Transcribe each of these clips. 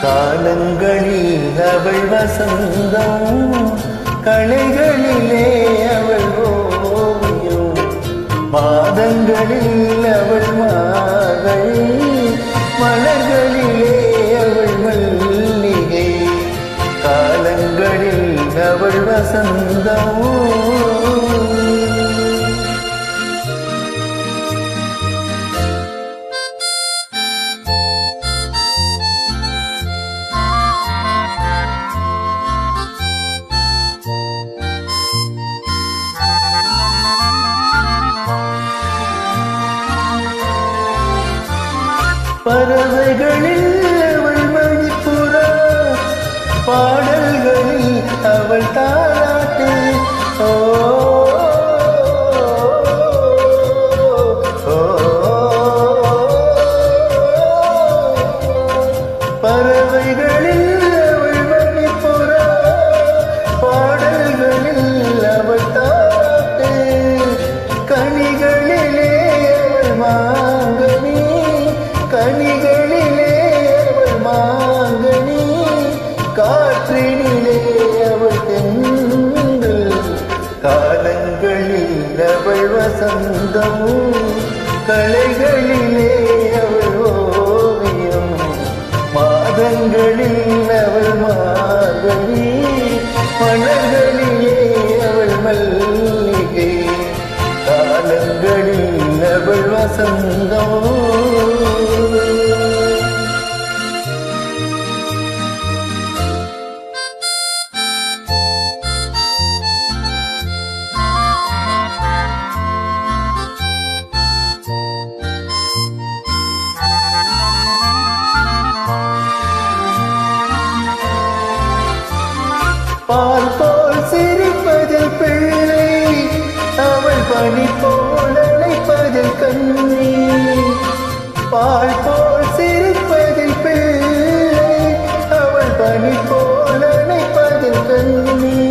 காலங்களில் அவள் வசந்தம், கலைகளிலே அவள் ஓவியம், மாதங்களில் அவள் மார்கழி, மலர்களிலே அவள் மல்லிகை. காலங்களில் அவள் வசந்தம், பறவைகளில் அவள் மணிப்புறா, பாடல்களில் அவள் தாலாட்டு. ஓ பறவைகளில் அவள் மணிப்புறா, பாடல்களில் அவள் தாலாட்டு. கனிகளிலே அவள் மாங்கனி, கனிகளிலே அவள் மாங்கனி, காற்றினிலே அவள் தென்றல். காலங்களில் அவள் வசந்தம், கலைகளிலே அவள் ஓவியம், மாதங்களில் அவள் மார்கழி, மலர்களிலே அவள் மல்லிகை. காலங்களில் அவள் வசந்தம். பால் போல் சிரிப்பதில் பிள்ளை, அவள் பனி போல் அழைப்பதில் கண்ணி. பால் போல் சிரிப்பதில் பிள்ளை, அவள் பனி போல் அழைப்பதில் கண்ணி.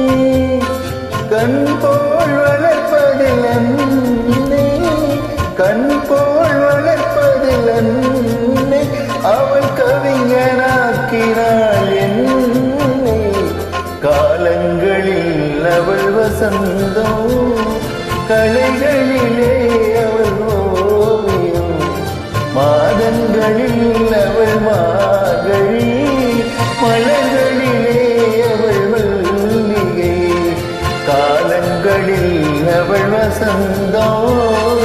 கண் போல் வளர்ப்பதில் அன்னை, கண் போல் வளர்ப்பதில் அன்னை. அவள் கவிஞனாக்கினாள் என்னை. காலங்களில் அவள் வசந்தம், கலைகளிலே அவள் ஓவியம், மாதங்களில் அவள் மார்கழி, மலர்களிலே அவள் மல்லிகை. காலங்களில் அவள் வசந்தம்.